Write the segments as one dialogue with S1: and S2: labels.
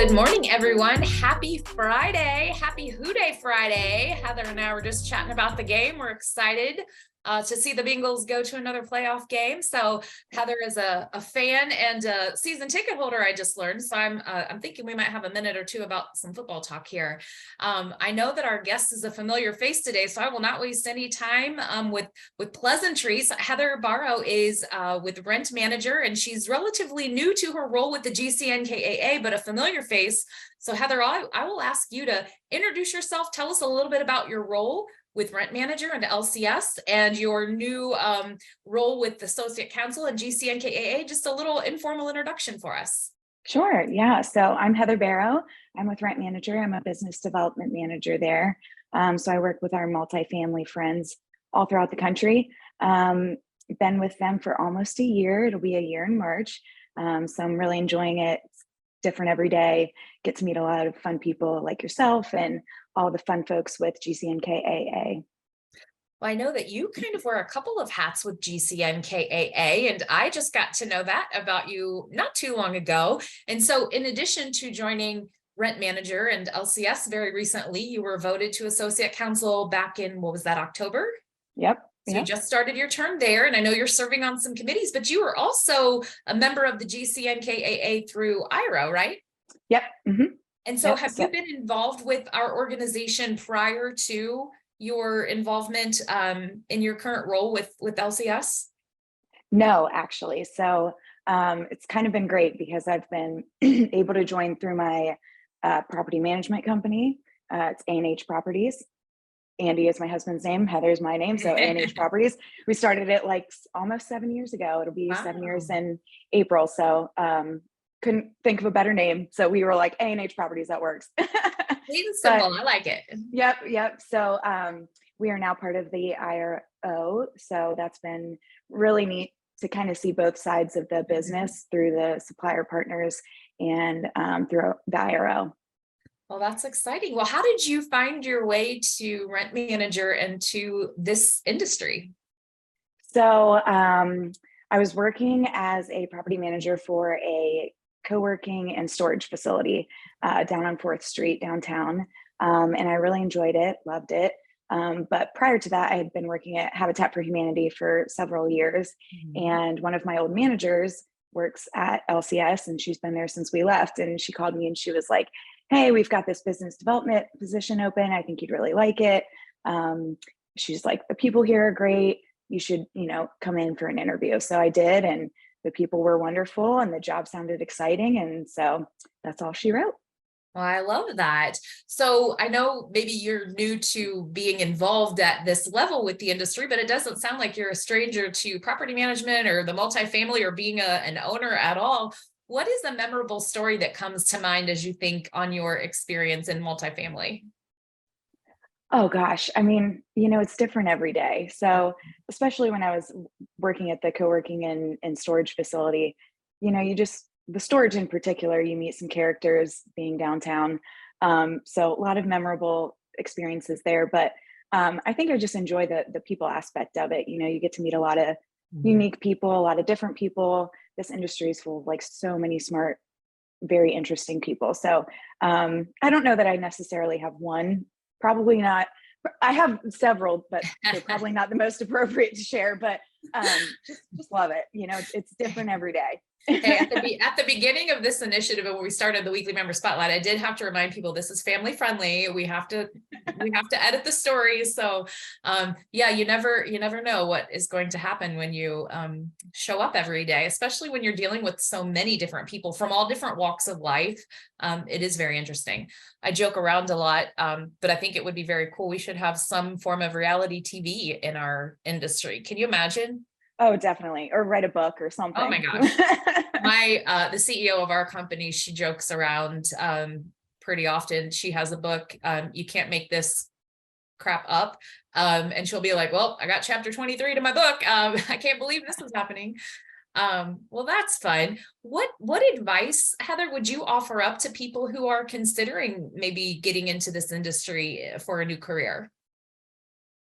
S1: Good morning, everyone. Happy Friday. Happy Hoo Day Friday. Heather and I were just chatting about the game. We're excited to see the Bengals go to another playoff game. So Heather is a fan and a season ticket holder, I just learned. So I'm thinking we might have a minute or two about some football talk here. I know that our guest is a familiar face today, so I will not waste any time with pleasantries. Heather Barrow is with Rent Manager, and she's relatively new to her role with the GCNKAA, but a familiar face. So Heather, I will ask you to introduce yourself. Tell us a little bit about your role with Rent Manager and LCS and your new role with Associate Counsel and GCNKAA. Just a little informal introduction for us.
S2: Sure. Yeah. So I'm Heather Barrow. I'm with Rent Manager. I'm a business development manager there. So I work with our multifamily friends all throughout the country. Been with them for almost a year. It'll be a year in March. So I'm really enjoying it. It's different every day. Get to meet a lot of fun people like yourself and all the fun folks with GCNKAA.
S1: Well, I know that you kind of wear a couple of hats with GCNKAA, and I just got to know that about you not too long ago. And so in addition to joining Rent Manager and LCS very recently, you were voted to Associate Counsel back in, what was that, October?
S2: Yep.
S1: So you just started your term there, and I know you're serving on some committees, but you were also a member of the GCNKAA through IRO, right?
S2: Yep. Mm-hmm.
S1: And so have you been involved with our organization prior to your involvement in your current role with LCS?
S2: No, actually. So it's kind of been great because I've been able to join through my property management company. It's A&H Properties. Andy is my husband's name. Heather is my name. So A&H Properties. We started it like almost 7 years ago. It'll be 7 years in April. So couldn't think of a better name. So we were like A&H Properties, that works.
S1: Clean and simple. I like it.
S2: Yep. So we are now part of the IRO. So that's been really neat to kind of see both sides of the business through the supplier partners and through the IRO.
S1: Well, that's exciting. Well, how did you find your way to Rent Manager and to this industry?
S2: So I was working as a property manager for a co-working and storage facility down on 4th Street downtown. And I really enjoyed it, loved it. But prior to that, I had been working at Habitat for Humanity for several years. Mm-hmm. And one of my old managers works at LCS, and she's been there since we left. And she called me and she was like, hey, we've got this business development position open. I think you'd really like it. She's like, the people here are great. You should, come in for an interview. So I did, and the people were wonderful and the job sounded exciting. And so that's all she wrote.
S1: Well, I love that. So I know maybe you're new to being involved at this level with the industry, but it doesn't sound like you're a stranger to property management or the multifamily or being an owner at all. What is a memorable story that comes to mind as you think on your experience in multifamily?
S2: Oh gosh, I mean, it's different every day. So especially when I was working at the co-working and storage facility, the storage in particular, you meet some characters being downtown. So a lot of memorable experiences there, but I think I just enjoy the people aspect of it. You get to meet a lot of unique people, a lot of different people. This industry is full of like so many smart, very interesting people. So I don't know that I necessarily have one. Probably not. I have several, but they're probably not the most appropriate to share, but just love it. It's different every day.
S1: Hey, at the beginning of this initiative, when we started the weekly member spotlight, I did have to remind people this is family friendly. We have to edit the stories. So yeah, you never know what is going to happen when you show up every day, especially when you're dealing with so many different people from all different walks of life. It is very interesting. I joke around a lot, but I think it would be very cool. We should have some form of reality TV in our industry. Can you imagine?
S2: Oh, definitely. Or write a book or something.
S1: Oh my gosh. The CEO of our company, she jokes around pretty often. She has a book, You Can't Make This Crap Up. And she'll be like, well, I got chapter 23 to my book. I can't believe this is happening. Well, that's fun. What advice, Heather, would you offer up to people who are considering maybe getting into this industry for a new career?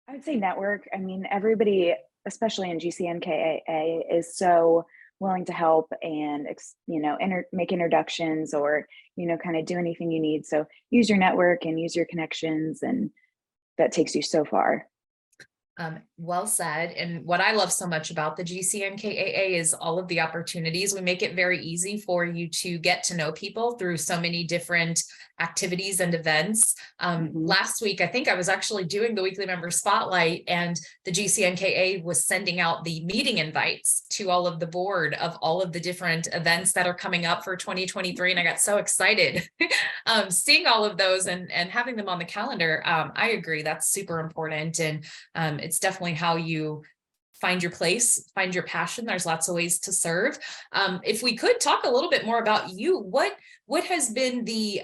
S2: I would say network. I mean, everybody, especially in GCNKAA, is so willing to help and, make introductions or, kind of do anything you need. So use your network and use your connections, and that takes you so far.
S1: Well said. And what I love so much about the GCNKAA is all of the opportunities. We make it very easy for you to get to know people through so many different activities and events. Last week, I think I was actually doing the weekly member spotlight, and the GCNKA was sending out the meeting invites to all of the board of all of the different events that are coming up for 2023. And I got so excited seeing all of those and having them on the calendar. I agree. That's super important. And it's definitely how you find your place, find your passion. There's lots of ways to serve. If we could talk a little bit more about you, what has been the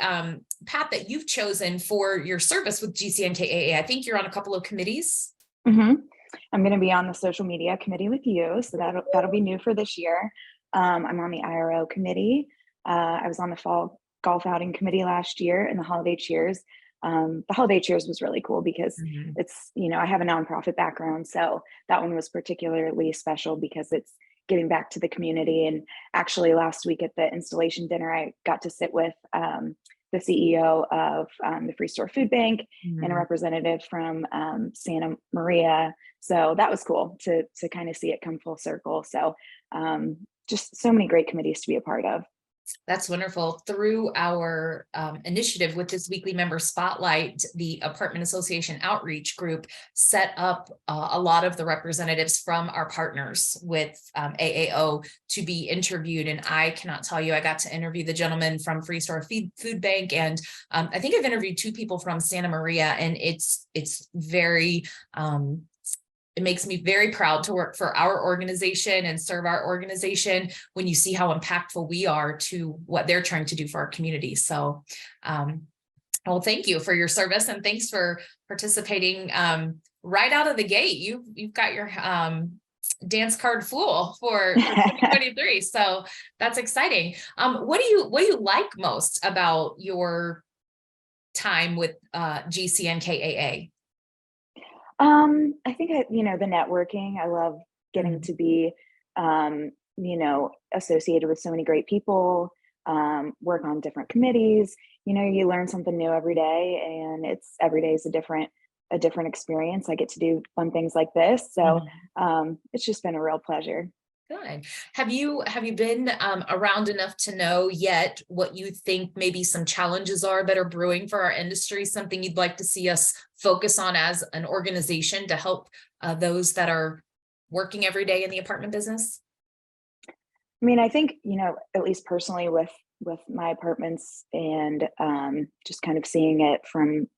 S1: path that you've chosen for your service with GCNKAA? I think you're on a couple of committees.
S2: I'm going to be on the social media committee with you, so that'll be new for this year. I'm on the IRO committee. I was on the fall golf outing committee last year, and the holiday cheers. The holiday cheers was really cool because it's, I have a nonprofit background. So that one was particularly special because it's giving back to the community. And actually last week at the installation dinner, I got to sit with the CEO of the Free Store Food Bank and a representative from Santa Maria. So that was cool to kind of see it come full circle. So just so many great committees to be a part of.
S1: That's wonderful. Through our initiative with this weekly member spotlight, the Apartment Association Outreach Group set up a lot of the representatives from our partners with AAO to be interviewed. And I cannot tell you, I got to interview the gentleman from Free Store Food Bank. And I think I've interviewed 2 people from Santa Maria, and it's very, it makes me very proud to work for our organization and serve our organization when you see how impactful we are to what they're trying to do for our community. So, well, thank you for your service, and thanks for participating right out of the gate. You've got your dance card full for 2023. So that's exciting. What do you like most about your time with GCNKAA?
S2: I think the networking. I love getting to be, associated with so many great people, work on different committees. You learn something new every day, and every day is a different experience. I get to do fun things like this. So, it's just been a real pleasure.
S1: Good. Have you been around enough to know yet what you think maybe some challenges are that are brewing for our industry, something you'd like to see us focus on as an organization to help those that are working every day in the apartment business?
S2: I mean, I think, at least personally with my apartments and just kind of seeing it from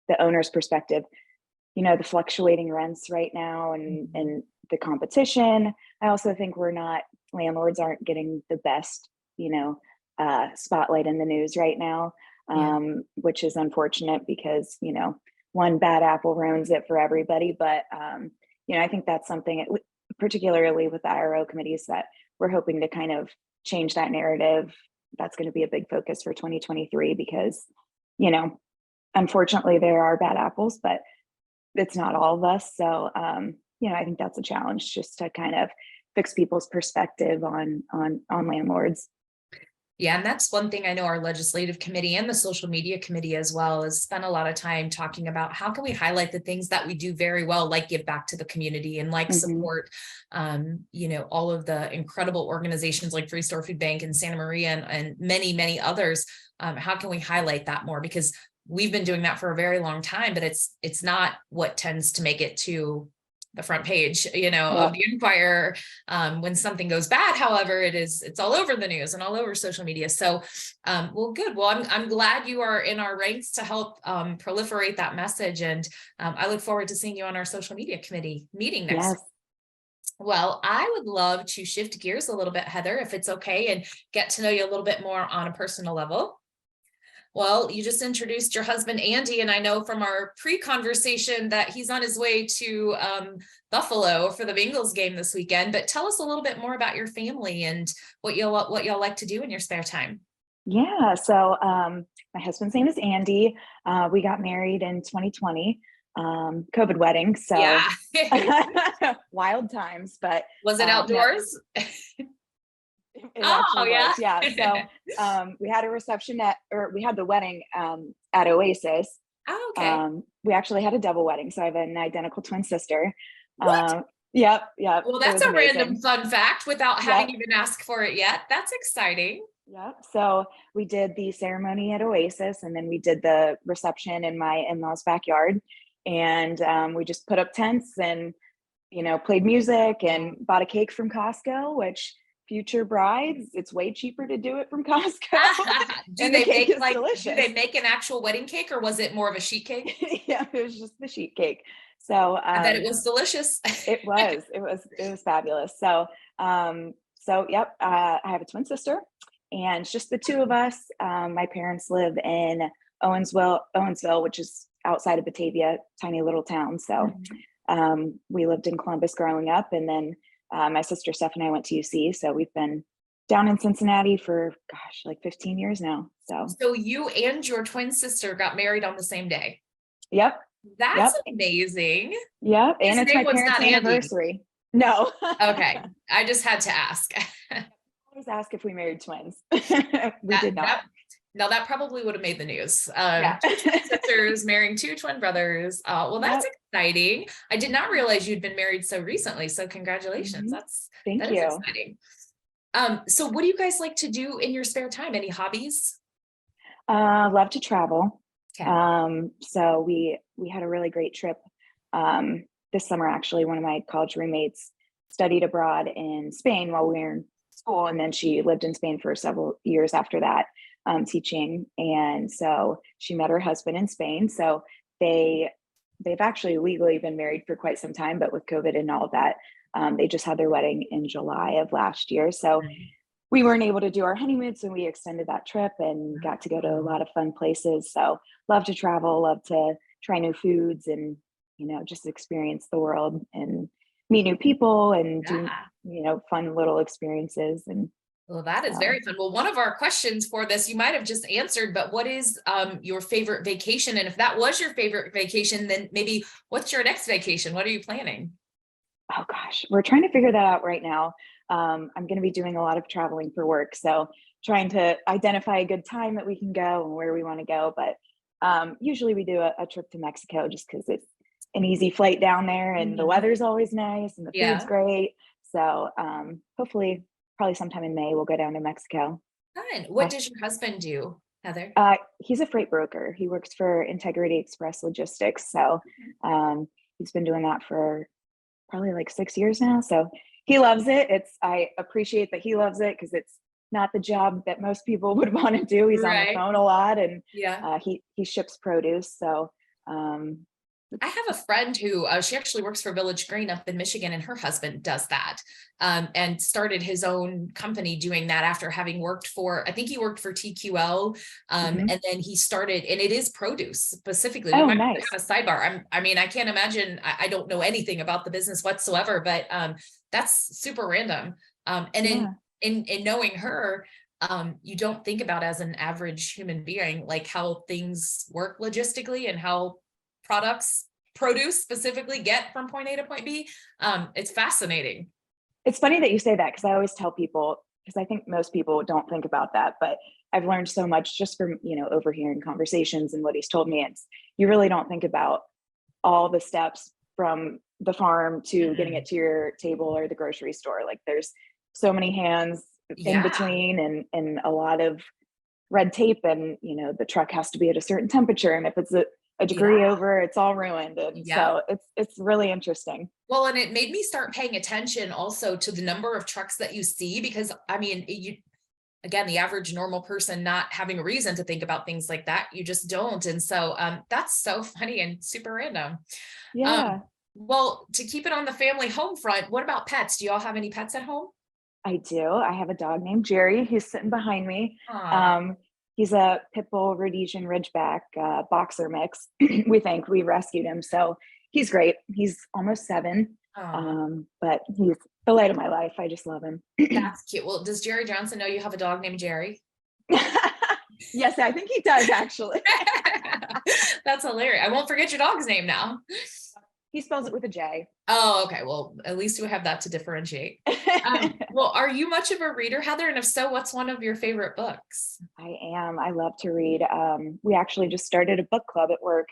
S2: the owner's perspective, the fluctuating rents right now and the competition. I also think landlords aren't getting the best, spotlight in the news right now, which is unfortunate because, one bad apple ruins it for everybody. But, I think that's something, particularly with the IRO committees, that we're hoping to kind of change that narrative. That's going to be a big focus for 2023 because, unfortunately there are bad apples, but it's not all of us. So, I think that's a challenge, just to kind of fix people's perspective on landlords.
S1: Yeah, and that's one thing I know our legislative committee and the social media committee as well has spent a lot of time talking about how can we highlight the things that we do very well, like give back to the community and like support, all of the incredible organizations like Free Store Food Bank and Santa Maria and many, many others. How can we highlight that more? Because we've been doing that for a very long time, but it's not what tends to make it to the front page, of the Inquirer. When something goes bad, however, it's all over the news and all over social media. So, well, good. Well, I'm glad you are in our ranks to help proliferate that message. And I look forward to seeing you on our social media committee meeting next week. Well, I would love to shift gears a little bit, Heather, if it's okay, and get to know you a little bit more on a personal level. Well, you just introduced your husband, Andy, and I know from our pre-conversation that he's on his way to Buffalo for the Bengals game this weekend. But tell us a little bit more about your family and what y'all like to do in your spare time.
S2: Yeah, so my husband's name is Andy. We got married in 2020, COVID wedding. So
S1: yeah.
S2: wild times, but
S1: was it outdoors?
S2: It
S1: Oh
S2: actually
S1: yeah.
S2: was. Yeah. So we had a reception or we had the wedding at Oasis.
S1: Oh, okay.
S2: We actually had a double wedding. So I have an identical twin sister.
S1: What?
S2: Yep. Yep.
S1: Well,
S2: It
S1: that's
S2: was
S1: a random
S2: amazing.
S1: fun fact without having
S2: Yep.
S1: even asked for it yet. That's exciting.
S2: Yep. So we did the ceremony at Oasis and then we did the reception in my in-laws backyard. And we just put up tents and, played music and bought a cake from Costco, which future brides, it's way cheaper to do it from Costco.
S1: Do
S2: And the
S1: they
S2: cake
S1: make
S2: is
S1: like, do
S2: delicious.
S1: they make an actual wedding cake or was it more of a sheet cake?
S2: Yeah, it was just the sheet cake. So
S1: I bet it was delicious.
S2: it was fabulous. So yep, I have a twin sister and it's just the two of us. My parents live in Owensville, which is outside of Batavia, tiny little town. So
S1: Mhm.
S2: we lived in Columbus growing up, and then my sister Steph and I went to UC. So we've been down in Cincinnati for gosh, like 15 years now. So
S1: So you and your twin sister got married on the same day.
S2: yep,
S1: That's
S2: yep,
S1: amazing.
S2: yep. And
S1: His
S2: it's
S1: name
S2: my
S1: was
S2: parents'
S1: not Andy.
S2: anniversary. No.
S1: Okay. I just had to ask.
S2: Always ask if we married twins. We
S1: That
S2: did not.
S1: that now that probably would have made the news.
S2: Yeah.
S1: Two twin sisters marrying two twin brothers. Well, that's
S2: Yep.
S1: exciting. I did not realize you'd been married so recently. So congratulations.
S2: Mhm. Thank
S1: That is
S2: you.
S1: exciting. So what do you guys like to do in your spare time? Any hobbies?
S2: Love to travel.
S1: Okay.
S2: So we had a really great trip this summer. Actually, one of my college roommates studied abroad in Spain while we were in school, and then she lived in Spain for several years after that, teaching. And so she met her husband in Spain. So they they've actually legally been married for quite some time, but with COVID and all of that, they just had their wedding in July of last year. So we weren't able to do our honeymoon, so we extended that trip and got to go to a lot of fun places. So love to travel, love to try new foods and, just experience the world and meet new people and do,
S1: Yeah.
S2: fun little experiences. And
S1: Well, that is
S2: so,
S1: very fun. Well, one of our questions for this, you might have just answered, but what is your favorite vacation? And if that was your favorite vacation, then maybe what's your next vacation? What are you planning?
S2: oh gosh, we're trying to figure that out right now. I'm going to be doing a lot of traveling for work. So trying to identify a good time that we can go and where we want to go. But usually we do a trip to Mexico just because it's an easy flight down there and the
S1: Mhm.
S2: weather's always nice and the food's
S1: Yeah.
S2: great. So hopefully, probably sometime in May, we'll go down to Mexico.
S1: Fun. What does your husband do, Heather?
S2: He's a freight broker. He works for Integrity Express Logistics. So he's been doing that for probably like 6 years now. So he loves it. I appreciate that he loves it because it's not the job that most people would want to do. He's on the
S1: Right.
S2: phone a lot and
S1: Yeah.
S2: he ships produce. So um,
S1: I have a friend who she actually works for Village Green up in Michigan, and her husband does that and started his own company doing that after having worked for, I think he worked for TQL.
S2: mhm.
S1: And then he started, and it is produce specifically. We
S2: Oh,
S1: might
S2: nice.
S1: have a sidebar. I mean, I can't imagine, I don't know anything about the business whatsoever, but that's super random. And
S2: Yeah.
S1: in knowing her, you don't think about as an average human being, like how things work logistically and how products, produce specifically, get from point A to point B. It's fascinating.
S2: It's funny that you say that because I always tell people, because I think most people don't think about that, but I've learned so much just from, overhearing conversations and what he's told me. It's you really don't think about all the steps from the farm to getting
S1: Mhm.
S2: it to your table or the grocery store. Like there's so many hands in
S1: Yeah,
S2: between and a lot of red tape and the truck has to be at a certain temperature and if it's a degree
S1: yeah,
S2: over it's all ruined and
S1: yeah.
S2: so it's really interesting.
S1: Well, and it made me start paying attention also to the number of trucks that you see, because I mean, you again, the average normal person not having a reason to think about things like that, you just don't. And so that's so funny and super random. Um,
S2: Yeah,
S1: well, to keep it on the family home front, what about pets? Do y'all have any pets at home?
S2: I do. I have a dog named Jerry who's sitting behind me.
S1: Aw.
S2: um he's a pit bull Rhodesian Ridgeback boxer mix. We rescued him, so he's great. He's almost 7.
S1: Aw.
S2: But he's the light of my life. I just love him.
S1: That's cute. Well, does Jerry Johnson know you have a dog named Jerry?
S2: Yes, I think he does actually.
S1: That's hilarious. I won't forget your dog's name now.
S2: He spells it with a J.
S1: Oh, okay. Well, at least you have that to differentiate. Well, are you much of a reader, Heather? And if so, what's one of your favorite books?
S2: I am. I love to read. We actually just started a book club at work,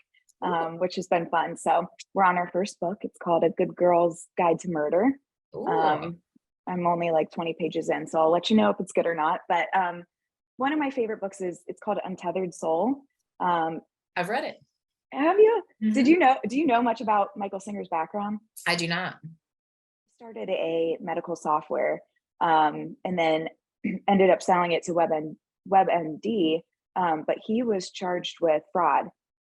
S2: which has been fun. So we're on our first book. It's called A Good Girl's Guide to Murder.
S1: Ooh.
S2: I'm only like 20 pages in, so I'll let you know if it's good or not. But one of my favorite books it's called Untethered Soul.
S1: I've read it.
S2: Have you?
S1: Mhm.
S2: Do you know much about Michael Singer's background?
S1: I do not.
S2: Started a medical software, and then ended up selling it to WebMD. But he was charged with fraud,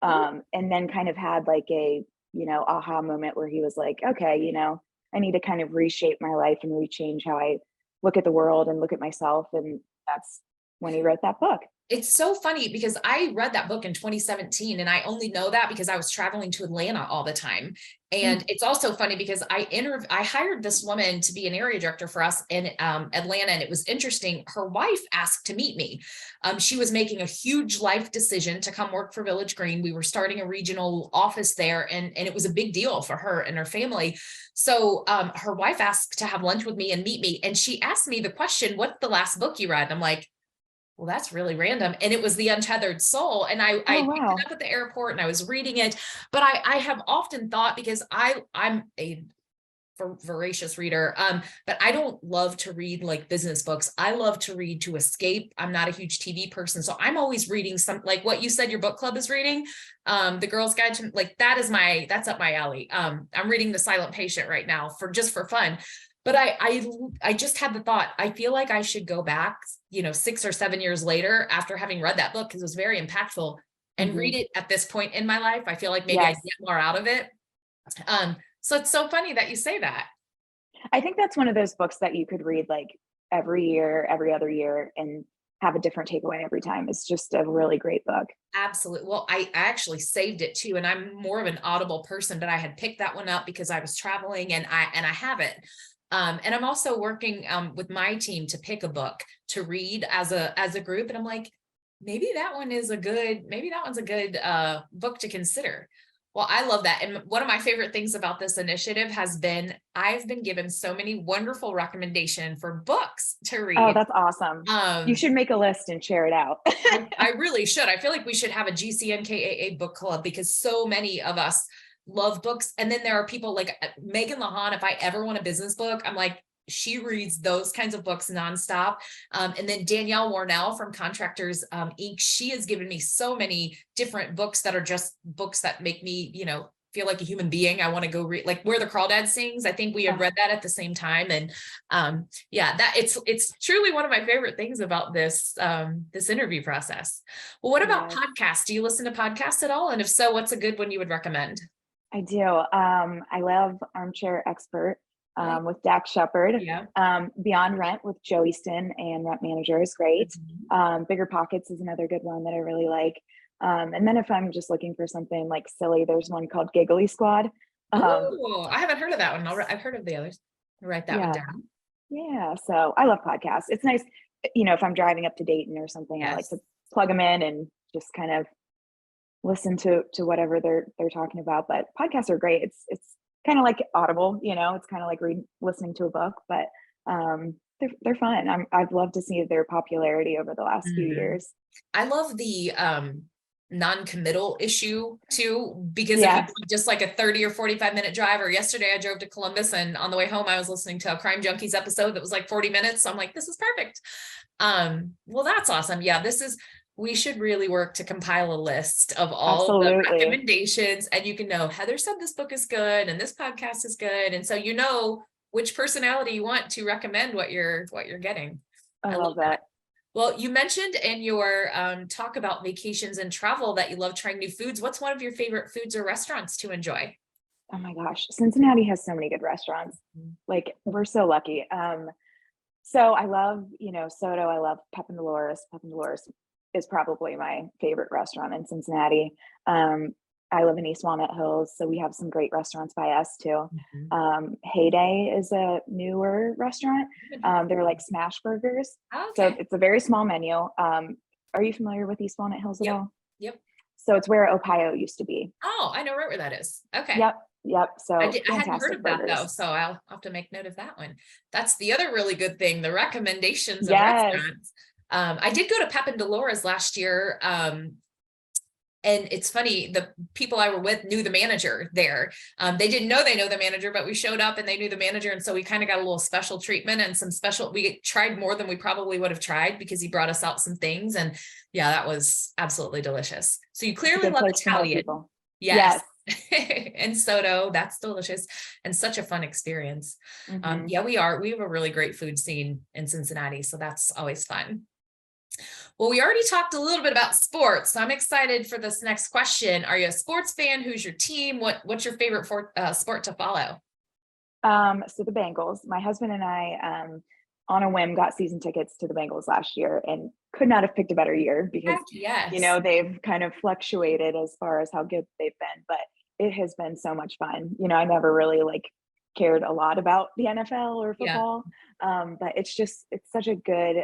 S2: and then kind of had like a, aha moment where he was like, okay, I need to kind of reshape my life and rechange how I look at the world and look at myself. And that's when he wrote that book.
S1: It's so funny because I read that book in 2017 and I only know that because I was traveling to Atlanta all the time. And it's also funny because I hired this woman to be an area director for us in Atlanta. And it was interesting. Her wife asked to meet me. She was making a huge life decision to come work for Village Green. We were starting a regional office there, and it was a big deal for her and her family. So her wife asked to have lunch with me and meet me. And she asked me the question, what's the last book you read? And I'm like, well, that's really random. And it was The Untethered Soul. And I picked
S2: wow.
S1: it up at the airport and I was reading it. But I have often thought, because I'm a voracious reader, but I don't love to read like business books. I love to read to escape. I'm not a huge TV person. So I'm always reading like what you said your book club is reading. The Girl's Guide to, like, that's up my alley. I'm reading The Silent Patient right now for fun. But I just had the thought, I feel like I should go back, 6 or 7 years later after having read that book, because it was very impactful, and read it at this point in my life. I feel like maybe I get more out of it. So it's so funny that you say that.
S2: I think that's one of those books that you could read like every year, every other year, and have a different takeaway every time. It's just a really great book.
S1: Absolutely. Well, I actually saved it too, and I'm more of an Audible person, but I had picked that one up because I was traveling, and I have it. And I'm also working with my team to pick a book to read as a group. And I'm like, maybe that one's a good book to consider. Well, I love that. And one of my favorite things about this initiative has been, I've been given so many wonderful recommendations for books to read.
S2: Oh, that's awesome. You should make a list and share it out.
S1: I really should. I feel like we should have a GCNKAA book club, because so many of us love books. And then there are people like Megan Lahan. If I ever want a business book, I'm like, she reads those kinds of books nonstop. And then Danielle Warnell from Contractors Inc. She has given me so many different books that are just books that make me, feel like a human being. I want to go read, like Where the Crawdad Sings. I think we had read that at the same time. And that it's truly one of my favorite things about this interview process. Well, what about podcasts? Do you listen to podcasts at all? And if so, what's a good one you would recommend?
S2: I do. I love Armchair Expert with Dax Shepard. Beyond Rent with Joe Easton and Rent Manager is great. Bigger Pockets is another good one that I really like. And then if I'm just looking for something like silly, there's one called Giggly Squad.
S1: Oh, I haven't heard of that one. I've heard of the others. I'll write that one down.
S2: Yeah. So I love podcasts. It's nice, if I'm driving up to Dayton or something, I like to plug them in and just kind of listen to whatever they're talking about. But podcasts are great. It's kind of like Audible, it's kind of like listening to a book, but they're fun. I've loved to see their popularity over the last few years.
S1: I love the non-committal issue too, because if you just like a 30 or 45-minute drive, or yesterday I drove to Columbus and on the way home I was listening to a Crime Junkies episode that was like 40 minutes. So I'm like, this is perfect. Well, that's awesome. We should really work to compile a list of all the recommendations, and you can know Heather said this book is good and this podcast is good. And so which personality you want to recommend what you're getting.
S2: I love that.
S1: Well, you mentioned in your talk about vacations and travel that you love trying new foods. What's one of your favorite foods or restaurants to enjoy?
S2: Oh my gosh, Cincinnati has so many good restaurants. Like, we're so lucky. So I love, Soto. I love Pep and Dolores. Pep and Dolores is probably my favorite restaurant in Cincinnati. I live in East Walnut Hills, so we have some great restaurants by us too. Heyday is a newer restaurant. They're like smash burgers. So it's a very small menu. Are you familiar with East Walnut Hills at all?
S1: Yep.
S2: So it's where Ohio used to be.
S1: Oh, I know right where that is. Okay.
S2: Yep. Yep. So
S1: I hadn't heard
S2: fantastic
S1: of that though,
S2: burgers.
S1: so I'll have to make note of that one. That's the other really good thing, the recommendations of
S2: Yes.
S1: restaurants. I did go to Pep and Dolores last year. And it's funny, the people I were with knew the manager there. They didn't know they know the manager, but we showed up and they knew the manager. And so we kind of got a little special treatment and some special, we tried more than we probably would have tried because he brought us out some things. And yeah, that was absolutely delicious. So you clearly love Italian. Yes.
S2: Yes.
S1: And Soto, that's delicious and such a fun experience.
S2: Mm-hmm.
S1: Yeah, we have a really great food scene in Cincinnati. So that's always fun. Well, we already talked a little bit about sports, so I'm excited for this next question. Are you a sports fan? Who's your team? What's your favorite sport to follow?
S2: So the Bengals, my husband and I, on a whim, got season tickets to the Bengals last year and could not have picked a better year because,
S1: Heck yes.
S2: they've kind of fluctuated as far as how good they've been, but it has been so much fun. I never really cared a lot about the NFL or
S1: Yeah,
S2: football. But it's such a good,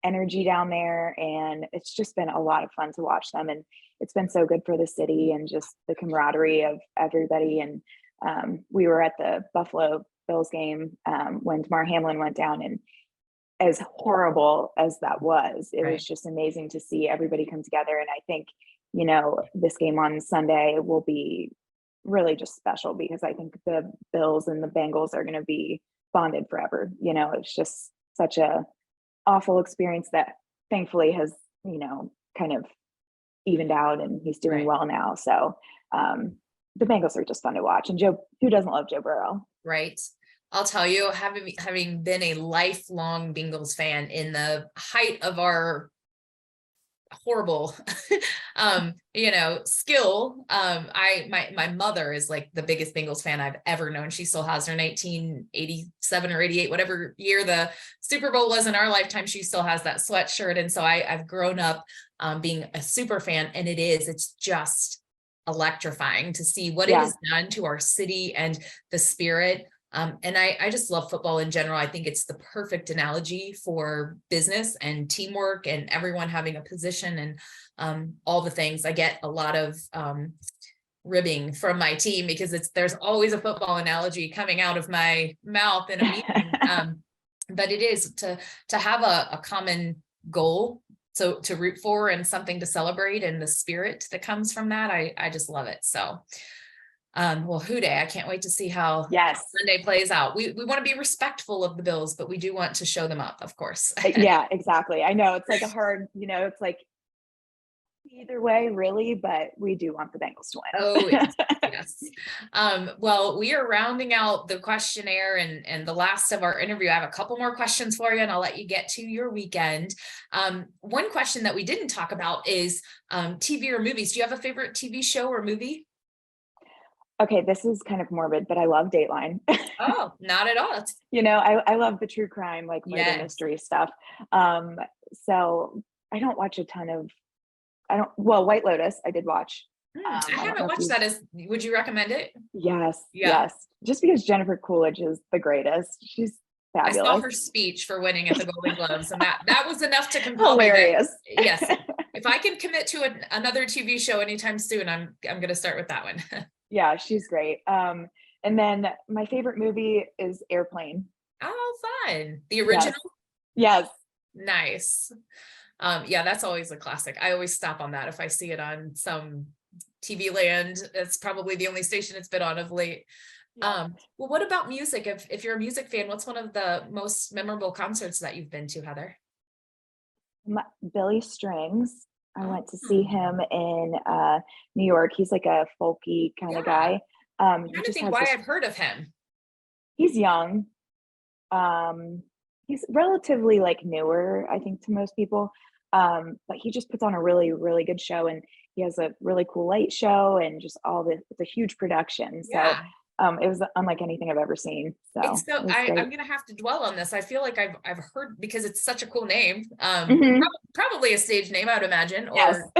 S2: energy down there, and it's just been a lot of fun to watch them, and it's been so good for the city and just the camaraderie of everybody. And we were at the Buffalo Bills game when Damar Hamlin went down, and as horrible as that was, it
S1: right.
S2: was just amazing to see everybody come together. And I think this game on Sunday will be really just special because I think the Bills and the Bengals are going to be bonded forever. It's just such a awful experience that thankfully has, kind of evened out, and he's doing
S1: Right.
S2: well now. So the Bengals are just fun to watch. And who doesn't love Joe Burrow?
S1: Right. I'll tell you, having been a lifelong Bengals fan in the height of our horrible skill, my mother is like the biggest Bengals fan I've ever known. She still has her 1987 or 88, whatever year the Super Bowl was in our lifetime, she still has that sweatshirt. And so I've grown up being a super fan, and it's just electrifying to see what it has done to our city and the spirit. And I just love football in general. I think it's the perfect analogy for business and teamwork and everyone having a position and all the things. I get a lot of ribbing from my team because there's always a football analogy coming out of my mouth in a meeting. But it is to have a common goal, so to root for and something to celebrate, and the spirit that comes from that. I just love it. So well, Who Day, I can't wait to see how Sunday plays out. We want to be respectful of the Bills, but we do want to show them up, of course.
S2: Yeah, exactly. I know it's like a hard, it's like either way, really, but we do want the Bengals to win.
S1: Oh, yes. Yes. Well, we are rounding out the questionnaire and the last of our interview. I have a couple more questions for you, and I'll let you get to your weekend. One question that we didn't talk about is TV or movies. Do you have a favorite TV show or movie?
S2: Okay, this is kind of morbid, but I love Dateline.
S1: Oh, not at all.
S2: I love the true crime, like murder mystery stuff. So I don't watch a ton of, White Lotus, I did watch.
S1: I haven't watched that. Would you recommend it?
S2: Yes. Yes. Just because Jennifer Coolidge is the greatest. She's fabulous.
S1: I saw her speech for winning at the Golden Globes, and that was enough to compel
S2: hilarious.
S1: Me yes. If I can commit to another TV show anytime soon, I'm going to start with that one.
S2: Yeah, she's great. And then my favorite movie is Airplane.
S1: Oh, fun. The original?
S2: Yes.
S1: Nice. Yeah, that's always a classic. I always stop on that if I see it on some TV land. It's probably the only station it's been on of late. Yeah. Well, what about music? If you're a music fan, what's one of the most memorable concerts that you've been to, Heather?
S2: Billy Strings. I went to see him in New York. He's like a folky kind of guy.
S1: I'm trying to think why I've heard of him.
S2: He's young. He's relatively newer, I think, to most people. But he just puts on a really, really good show, and he has a really cool light show and just it's a huge production. So it was unlike anything I've ever seen. So
S1: I'm going to have to dwell on this. I feel like I've heard, because it's such a cool name, probably a stage name, I would imagine, or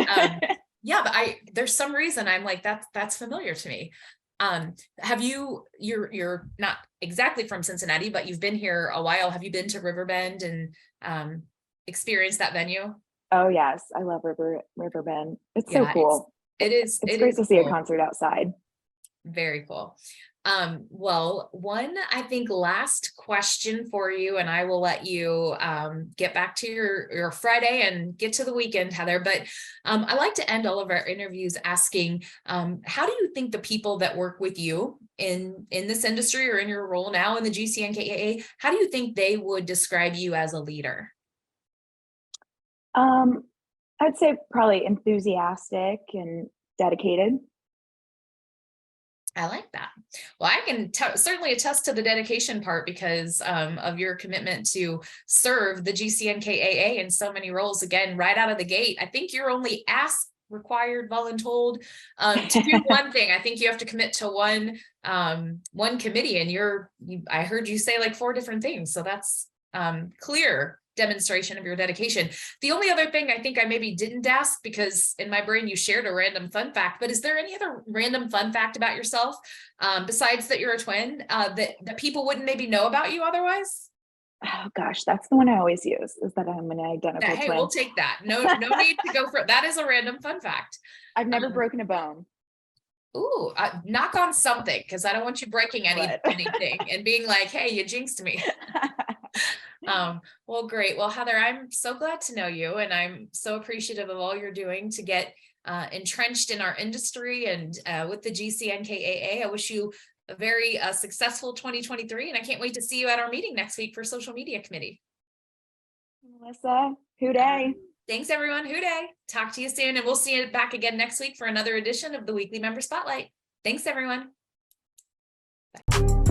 S1: but there's some reason I'm like, that's familiar to me. Have you're not exactly from Cincinnati, but you've been here a while. Have you been to Riverbend and experienced that venue?
S2: Oh yes. I love Riverbend. It's so cool.
S1: It is.
S2: It's great to see a concert outside.
S1: Very cool. Well, one, I think last question for you, and I will let you get back to your Friday and get to the weekend, Heather. But I like to end all of our interviews asking, how do you think the people that work with you in this industry or in your role now in the GCNKAA, how do you think they would describe you as a leader?
S2: I'd say probably enthusiastic and dedicated.
S1: I like that. Well, I can certainly attest to the dedication part because of your commitment to serve the GCNKAA in so many roles. Again, right out of the gate, I think you're only asked, required, voluntold to do one thing. I think you have to commit to one committee, and I heard you say like 4 different things. So that's clear demonstration of your dedication. The only other thing I think I maybe didn't ask, because in my brain you shared a random fun fact, but is there any other random fun fact about yourself besides that you're a twin that people wouldn't maybe know about you otherwise?
S2: Oh gosh, that's the one I always use, is that I'm an identical
S1: Hey,
S2: twin.
S1: we'll take that. No need to go for that. Is a random fun fact.
S2: I've never broken a bone.
S1: Ooh, knock on something, because I don't want you breaking anything and being like, hey, you jinxed me. Well, great. Well, Heather, I'm so glad to know you, and I'm so appreciative of all you're doing to get entrenched in our industry and with the GCNKAA. I wish you a very successful 2023, and I can't wait to see you at our meeting next week for social media committee.
S2: Melissa, hooday.
S1: Thanks, everyone. Hooday. Talk to you soon, and we'll see you back again next week for another edition of the Weekly Member Spotlight. Thanks, everyone. Bye.